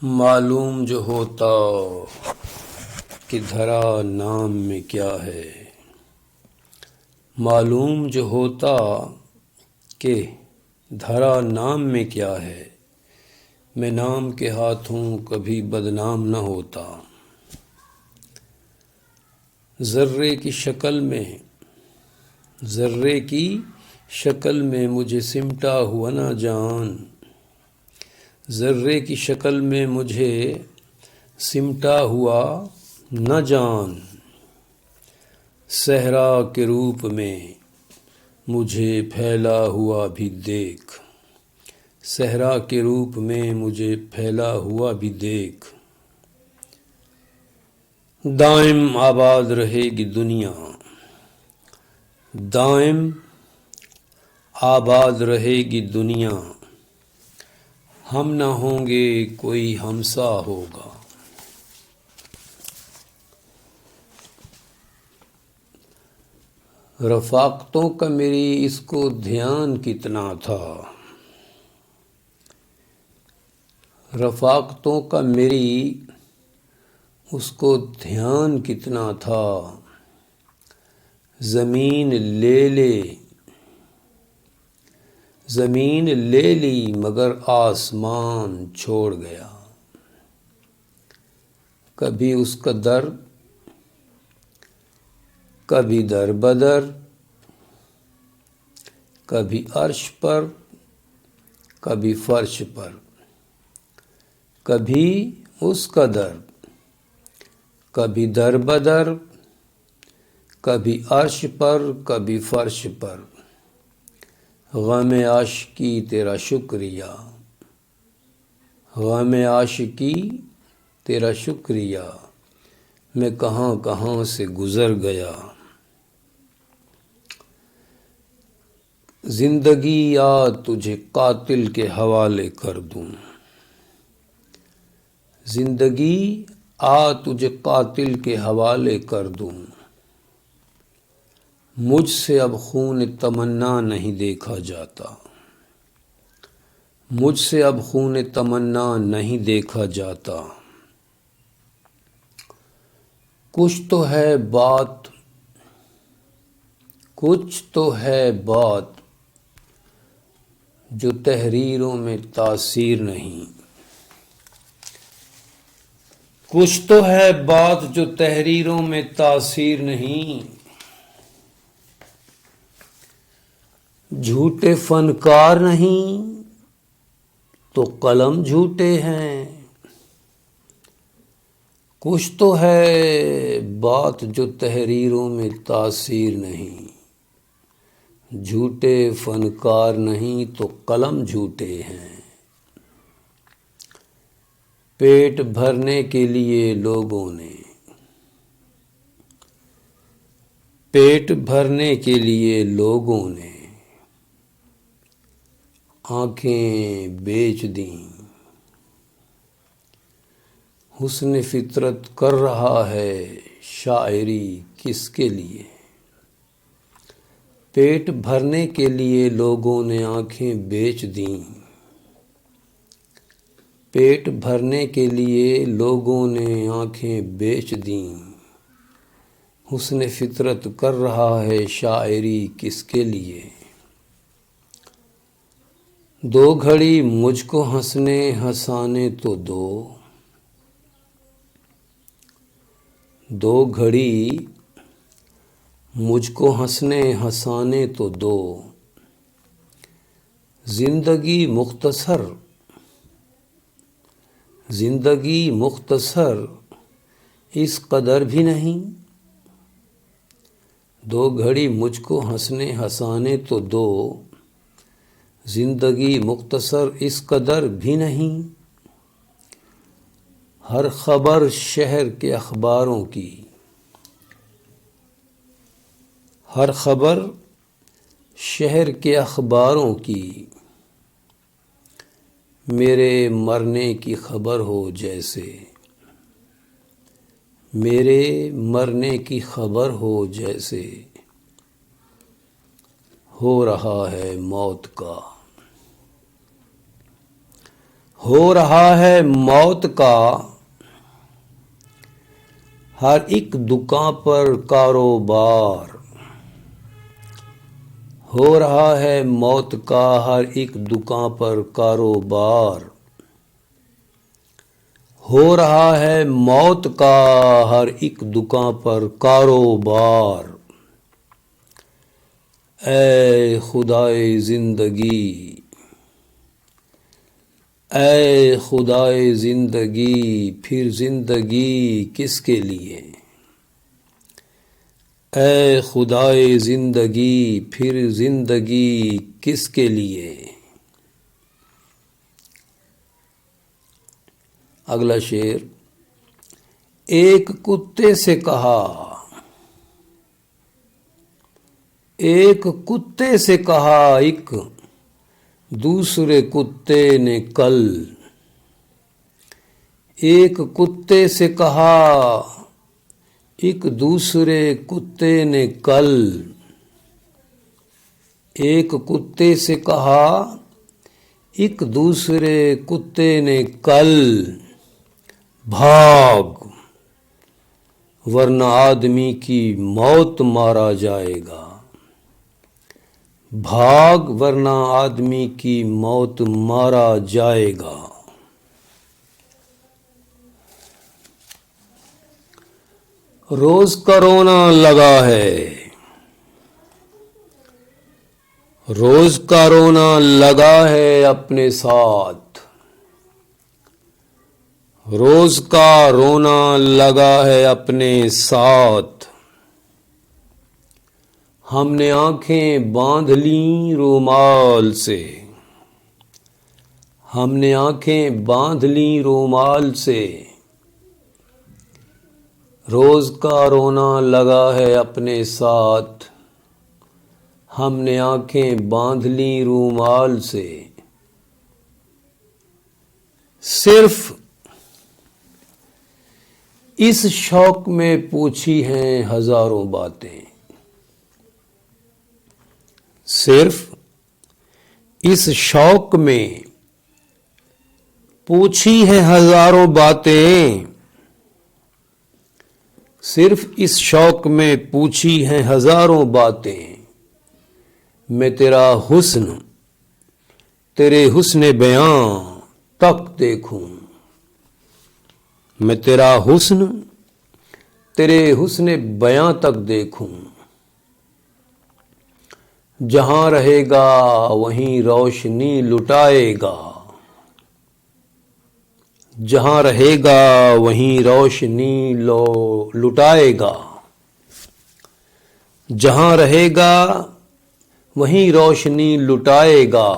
معلوم جو ہوتا کہ دھرا نام میں کیا ہے، معلوم جو ہوتا کہ دھرا نام میں کیا ہے، میں نام کے ہاتھوں کبھی بدنام نہ ہوتا۔ ذرے کی شکل میں مجھے سمٹا ہوا نہ جان، ذرے کی شکل میں مجھے سمٹا ہوا نہ جان، صحرا کے روپ میں مجھے پھیلا ہوا بھی دیکھ، صحرا کے روپ میں مجھے پھیلا ہوا بھی دیکھ۔ دائم آباد رہے گی دنیا، دائم آباد رہے گی دنیا، ہم نہ ہوں گے کوئی ہمسا ہوگا۔ رفاقتوں کا میری اس کو دھیان کتنا تھا، رفاقتوں کا میری اس کو دھیان کتنا تھا، زمین لے لی مگر آسمان چھوڑ گیا۔ کبھی اس کا در، کبھی در بدر، کبھی عرش پر، کبھی فرش پر، کبھی اس کا در، کبھی در بدر، کبھی عرش پر، کبھی فرش پر۔ غم عاشقی تیرا شکریہ، غم عاشقی تیرا شکریہ، میں کہاں کہاں سے گزر گیا۔ زندگی آ تجھے قاتل کے حوالے کر دوں، زندگی آ تجھے قاتل کے حوالے کر دوں، مجھ سے اب خون تمنا نہیں دیکھا جاتا، مجھ سے اب خون تمنا نہیں دیکھا جاتا۔ کچھ تو ہے بات، کچھ تو ہے بات جو تحریروں میں تاثیر نہیں، کچھ تو ہے بات جو تحریروں میں تاثیر نہیں۔ جھوٹے فنکار نہیں تو قلم جھوٹے ہیں، کچھ تو ہے بات جو تحریروں میں تاثیر نہیں، جھوٹے فنکار نہیں تو قلم جھوٹے ہیں۔ پیٹ بھرنے کے لیے لوگوں نے، پیٹ بھرنے کے لیے لوگوں نے آنکھیں بیچ دیں، حسن فطرت کر رہا ہے شاعری کس کے لیے۔ پیٹ بھرنے کے لیے لوگوں نے آنکھیں بیچ دیں، پیٹ بھرنے کے لیے لوگوں نے آنکھیں بیچ دیں، حسن فطرت کر رہا ہے شاعری کس کے لیے۔ دو گھڑی مجھ کو ہنسنے ہنسانے تو دو، دو گھڑی مجھ کو ہنسنے ہنسانے تو دو، زندگی مختصر، زندگی مختصر اس قدر بھی نہیں، دو گھڑی مجھ کو ہنسنے ہنسانے تو دو، زندگی مختصر اس قدر بھی نہیں۔ ہر خبر شہر کے اخباروں کی، ہر خبر شہر کے اخباروں کی، میرے مرنے کی خبر ہو جیسے، میرے مرنے کی خبر ہو جیسے، ہو رہا ہے موت کا، ہو رہا ہے موت کا ہر ایک دکان پر کاروبار، ہو رہا ہے موت کا ہر ایک دکان پر کاروبار، ہو رہا ہے موت کا ہر ایک دکان پر کاروبار۔ اے خدائے زندگی، اے خدائے زندگی، پھر زندگی کس کے لیے؟ اے خدائے زندگی، پھر زندگی کس کے لیے؟ اگلا شعر۔ ایک کتے سے کہا، ایک کتے سے کہا ایک دوسرے کتے نے کل، ایک کتے سے کہا ایک دوسرے کتے نے کل، ایک کتے سے کہا ایک دوسرے کتے نے کل، بھاگ ورنہ آدمی کی موت مارا جائے گا، بھاگ ورنہ آدمی کی موت مارا جائے گا۔ روز کا رونا لگا ہے، روز کا رونا لگا ہے اپنے ساتھ، روز کا رونا لگا ہے اپنے ساتھ، ہم نے آنکھیں باندھ لیں رومال سے، ہم نے آنکھیں باندھ لیں رومال سے، روز کا رونا لگا ہے اپنے ساتھ، ہم نے آنکھیں باندھ لیں رومال سے، صرف اس شوق میں پوچھی ہیں ہزاروں باتیں، صرف اس شوق میں پوچھی ہیں ہزاروں باتیں، صرف اس شوق میں پوچھی ہیں ہزاروں باتیں، میں تیرا حسن تیرے حسن بیاں تک دیکھوں، میں تیرا حسن تیرے حسن بیاں تک دیکھوں، جہاں رہے گا وہیں روشنی لٹائے گا، جہاں رہے گا وہیں روشنی لٹائے گا، جہاں رہے گا وہیں روشنی لٹائے گا،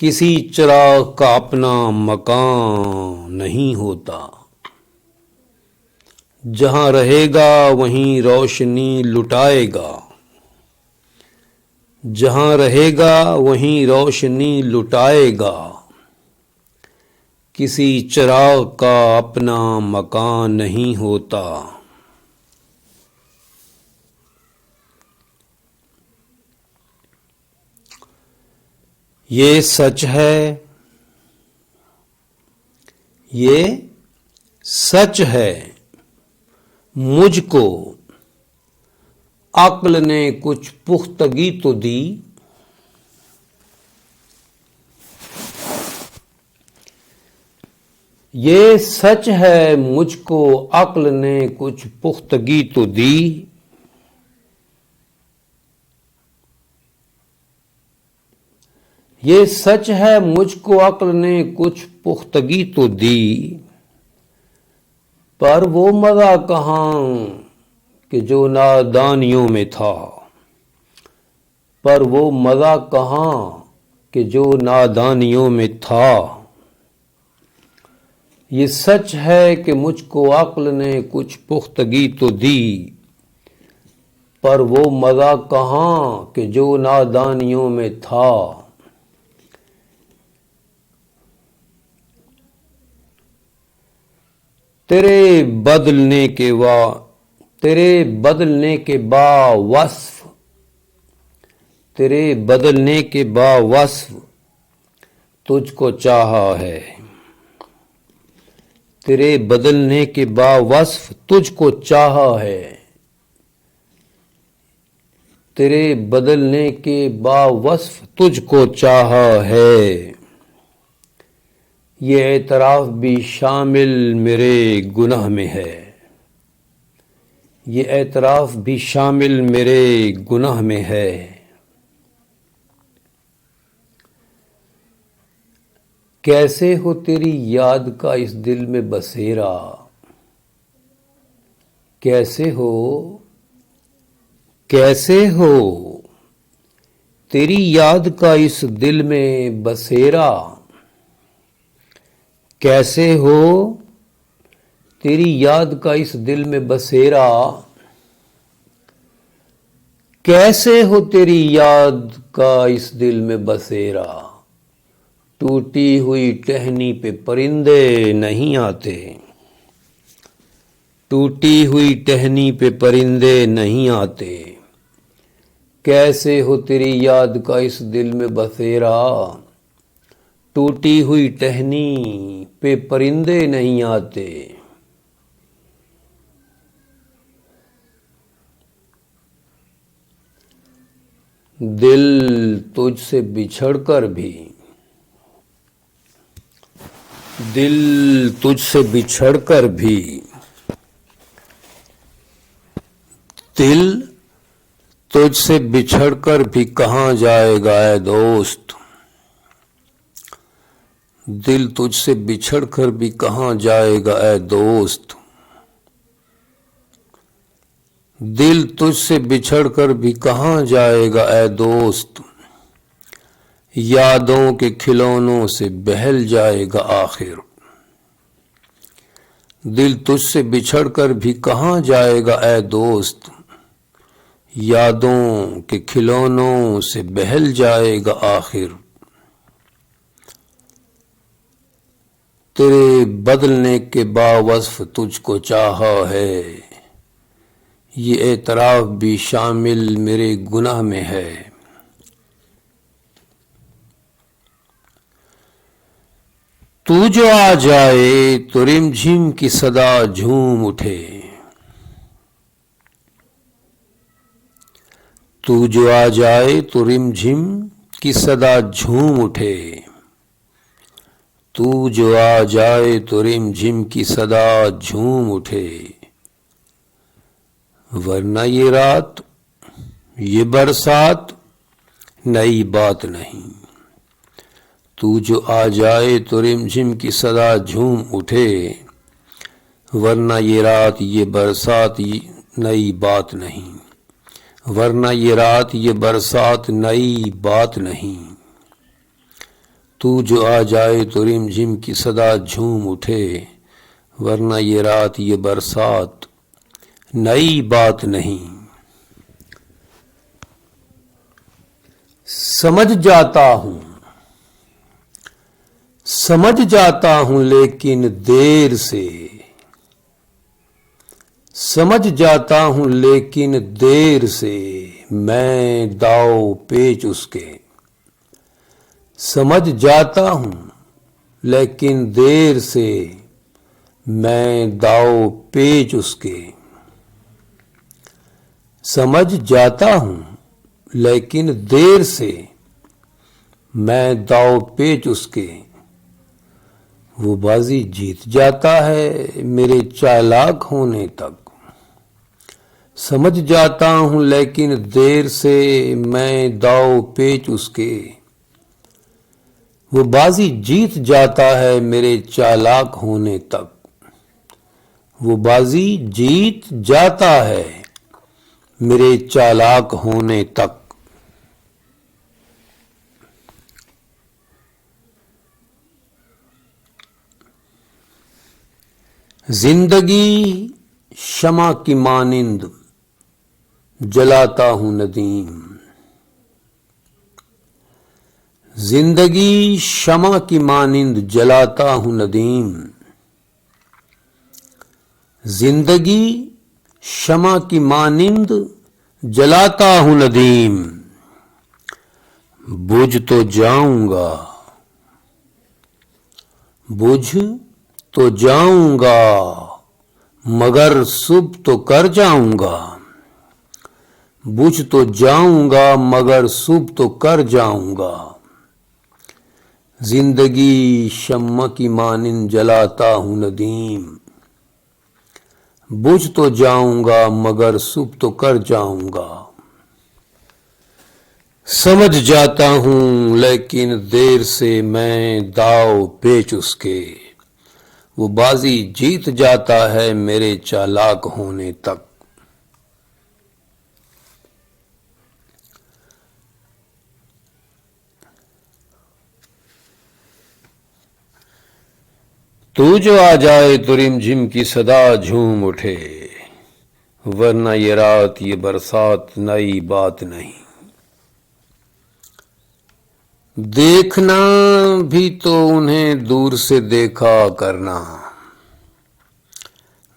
کسی چراغ کا اپنا مکان نہیں ہوتا، جہاں رہے گا وہیں روشنی لٹائے گا، جہاں رہے گا وہیں روشنی لٹائے گا، کسی چراغ کا اپنا مکان نہیں ہوتا۔ یہ سچ ہے، یہ سچ ہے، مجھ کو عقل نے کچھ پختگی تو دی، یہ سچ ہے مجھ کو عقل نے کچھ پختگی تو دی، یہ سچ ہے مجھ کو عقل نے کچھ پختگی تو دی، پر وہ مزہ کہاں کہ جو نادانیوں میں تھا، پر وہ مزہ کہاں کہ جو نادانیوں میں تھا، یہ سچ ہے کہ مجھ کو عقل نے کچھ پختگی تو دی، پر وہ مزہ کہاں کہ جو نادانیوں میں تھا، تیرے بدلنے کے باوصف، تیرے بدلنے کے باوصف تجھ کو چاہا ہے، تیرے بدلنے کے باوصف تجھ کو چاہا ہے، تیرے بدلنے کے باوصف تجھ کو چاہا ہے، یہ اعتراف بھی شامل میرے گناہ میں ہے، یہ اعتراف بھی شامل میرے گناہ میں ہے۔ کیسے ہو تیری یاد کا اس دل میں بسیرا، کیسے ہو تیری یاد کا اس دل میں بسیرا، کیسے ہو تیری یاد کا اس دل میں بسیرا، کیسے ہو تیری یاد کا اس دل میں بسیرا، ٹوٹی ہوئی ٹہنی پہ پرندے نہیں آتے، ٹوٹی ہوئی ٹہنی پہ پرندے نہیں آتے، کیسے ہو تیری یاد کا اس دل میں بسیرا، ٹوٹی ہوئی ٹہنی پہ پرندے نہیں آتے۔ دل تجھ سے بچھڑ کر بھی، دل تجھ سے بچھڑ کر بھی، دل تجھ سے بچھڑ کر بھی کہاں جائے گا اے دوست، دل تجھ سے بچھڑ کر بھی کہاں جائے گا اے دوست، دل تجھ سے بچھڑ کر بھی کہاں جائے گا اے دوست، یادوں کے کھلونوں سے بہل جائے گا آخر، دل تجھ سے بچھڑ کر بھی کہاں جائے گا اے دوست، یادوں کے کھلونوں سے بہل جائے گا آخر، تیرے بدلنے کے باوصف تجھ کو چاہا ہے، یہ اعتراف بھی شامل میرے گناہ میں ہے۔ تو جو آ جائے تو رم جھم کی صدا جھوم اٹھے، تو جو آ جائے تو رم جھم کی صدا جھوم اٹھے، تو جو آ جائے تو رم جھم کی صدا جھوم اٹھے، ورنہ یہ رات یہ برسات نئی بات نہیں، تو جو آ جائے تو رم جھم کی صدا جھوم اٹھے، ورنہ یہ رات یہ برسات نئی بات نہیں، ورنہ یہ رات یہ برسات نئی بات نہیں، تو جو آ جائے تو رم جھم کی صدا جھوم اٹھے، ورنہ یہ رات یہ برسات نئی بات نہیں۔ سمجھ جاتا ہوں لیکن دیر سے، سمجھ جاتا ہوں لیکن دیر سے، میں داؤ پیچ اس کے، سمجھ جاتا ہوں لیکن دیر سے، میں داؤ پیچ اس کے، سمجھ جاتا ہوں لیکن دیر سے، میں داؤ پیچ اس کے، وہ بازی جیت جاتا ہے میرے چالاک ہونے تک، سمجھ جاتا ہوں لیکن دیر سے، میں داؤ پیچ اس کے، وہ بازی جیت جاتا ہے میرے چالاک ہونے تک، وہ بازی جیت جاتا ہے میرے چالاک ہونے تک۔ زندگی شمع کی مانند جلاتا ہوں ندیم، زندگی شمع کی مانند جلاتا ہوں ندیم، زندگی شمع کی مانند جلاتا ہوں ندیم، بجھ تو جاؤں گا بجھ تو جاؤں گا مگر صبح تو کر جاؤں گا، بجھ تو جاؤں گا مگر صبح تو کر جاؤں گا، زندگی شمع کی مانند جلاتا ہوں ندیم، بجھ تو جاؤں گا مگر صبح تو کر جاؤں گا، سمجھ جاتا ہوں لیکن دیر سے میں داؤ پیچ اس کے، وہ بازی جیت جاتا ہے میرے چالاک ہونے تک، تو جو آ جائے تو رم جھم کی صدا جھوم اٹھے، ورنہ یہ رات یہ برسات نئی بات نہیں، دیکھنا بھی تو انہیں دور سے دیکھا کرنا،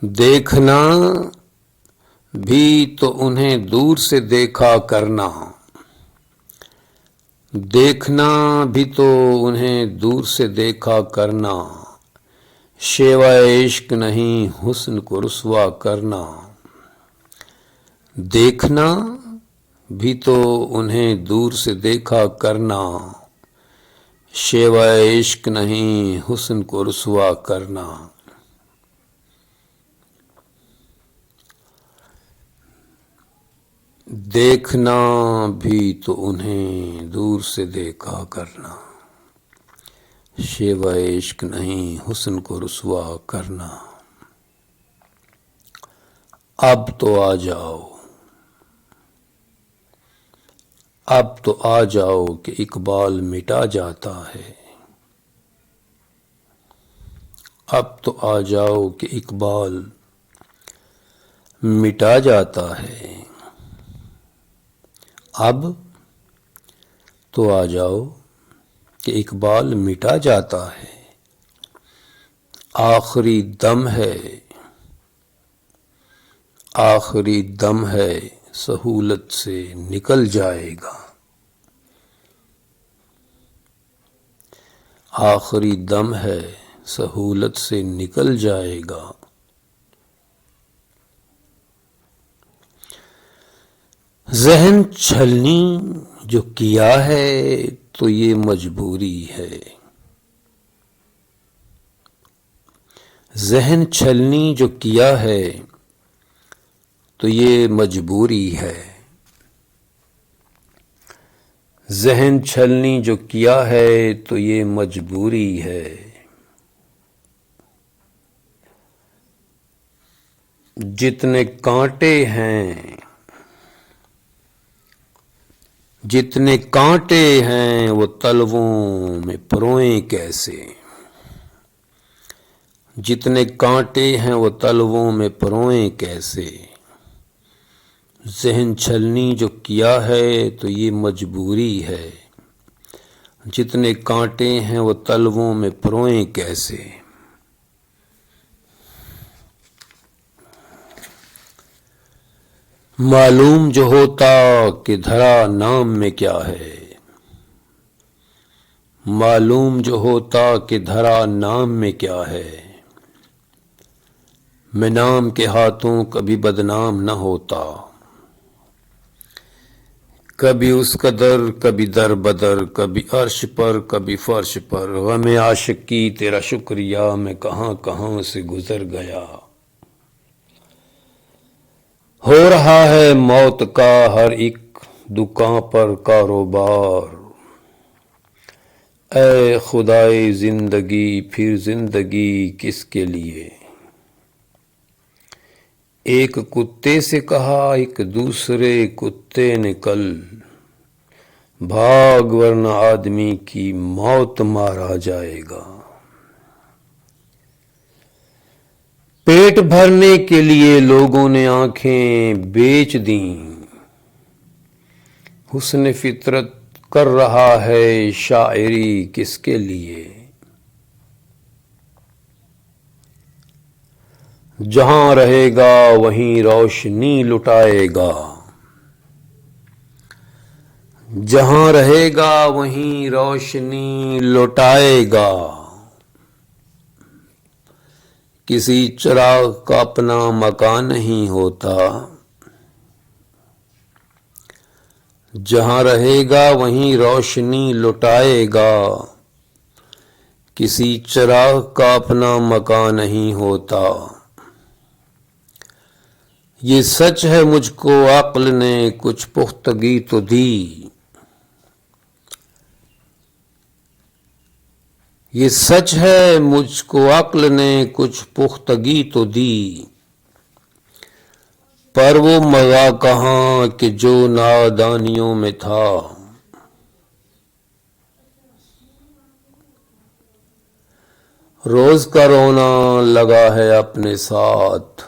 دیکھنا بھی تو انہیں دور سے دیکھا کرنا، دیکھنا بھی تو انہیں دور سے دیکھا کرنا، شیوائے عشق نہیں حسن کو رسوا کرنا، دیکھنا بھی تو انہیں دور سے دیکھا کرنا، شیوائے عشق نہیں حسن کو رسوا کرنا، دیکھنا بھی تو انہیں دور سے دیکھا کرنا، شیوائے عشق نہیں حسن کو رسوا کرنا، اب تو آ جاؤ، اب تو آ جاؤ کہ اقبال مٹا جاتا ہے، اب تو آ جاؤ کہ اقبال مٹا جاتا ہے، اب تو آ جاؤ کہ اقبال مٹا جاتا ہے، آخری دم ہے، آخری دم ہے سہولت سے نکل جائے گا، آخری دم ہے سہولت سے نکل جائے گا، ذہن چھلنی جو کیا ہے تو یہ مجبوری ہے، ذہن چھلنی جو کیا ہے تو یہ مجبوری ہے، ذہن چھلنی جو کیا ہے تو یہ مجبوری ہے، جتنے کانٹے ہیں، جتنے کانٹے ہیں وہ تلووں میں پروئیں کیسے، جتنے کانٹے ہیں وہ تلووں میں پروئیں کیسے، ذہن چھلنی جو کیا ہے تو یہ مجبوری ہے، جتنے کانٹے ہیں وہ تلووں میں پروئیں کیسے، معلوم جو ہوتا کہ دھرا نام میں کیا ہے، معلوم جو ہوتا کہ دھرا نام میں کیا ہے، میں نام کے ہاتھوں کبھی بدنام نہ ہوتا، کبھی اس قدر کبھی در بدر، کبھی عرش پر کبھی فرش پر، غم عاشق کی تیرا شکریہ میں کہاں کہاں سے گزر گیا، ہو رہا ہے موت کا ہر ایک دکان پر کاروبار، اے خدائے زندگی پھر زندگی کس کے لیے، ایک کتے سے کہا ایک دوسرے کتے نے کل، بھاگ ورنہ آدمی کی موت مارا جائے گا، پیٹ بھرنے کے لیے لوگوں نے آنکھیں بیچ دیں، حسن فطرت کر رہا ہے شاعری کس کے لیے، جہاں رہے گا وہیں روشنی لٹائے گا، جہاں رہے گا وہیں روشنی لٹائے گا، کسی چراغ کا اپنا مکان نہیں ہوتا، جہاں رہے گا وہیں روشنی لٹائے گا، کسی چراغ کا اپنا مکان نہیں ہوتا۔ یہ سچ ہے مجھ کو عقل نے کچھ پختگی تو دی، یہ سچ ہے مجھ کو عقل نے کچھ پختگی تو دی، پر وہ مزہ کہاں کہ جو نادانیوں میں تھا۔ روز کا رونا لگا ہے اپنے ساتھ،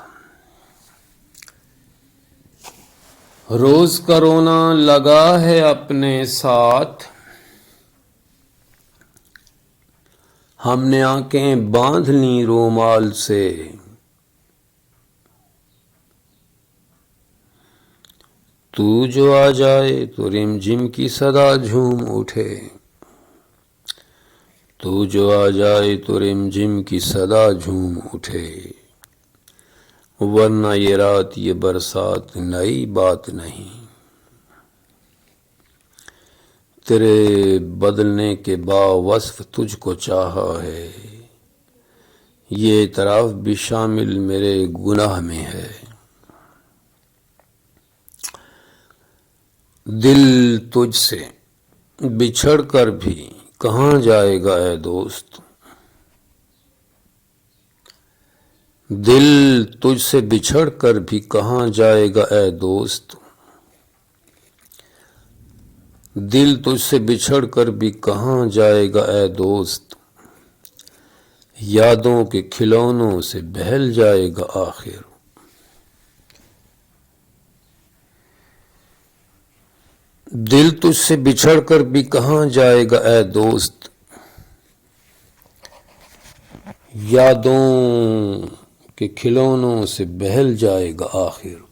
روز کا رونا لگا ہے اپنے ساتھ، ہم نے آنکھیں باندھ لیں رومال سے، تو جو آ جائے تو رم جھم کی صدا جھوم اٹھے، تو جو آ جائے تو رم جھم کی صدا جھوم اٹھے، ورنہ یہ رات یہ برسات نئی بات نہیں۔ تیرے بدلنے کے باوصف تجھ کو چاہا ہے، یہ اعتراف بھی شامل میرے گناہ میں ہے۔ دل تجھ سے بچھڑ کر بھی کہاں جائے گا اے دوست، دل تجھ سے بچھڑ کر بھی کہاں جائے گا اے دوست، دل تجھ سے بچھڑ کر بھی کہاں جائے گا اے دوست، یادوں کے کھلونوں سے بہل جائے گا آخر۔ دل تجھ سے بچھڑ کر بھی کہاں جائے گا اے دوست، یادوں کے کھلونوں سے بہل جائے گا آخر۔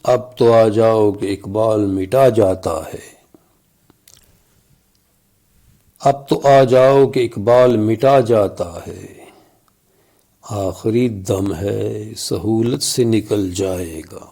اب تو آ جاؤ کہ اقبال مٹا جاتا ہے، اب تو آ جاؤ کہ اقبال مٹا جاتا ہے، آخری دم ہے سہولت سے نکل جائے گا۔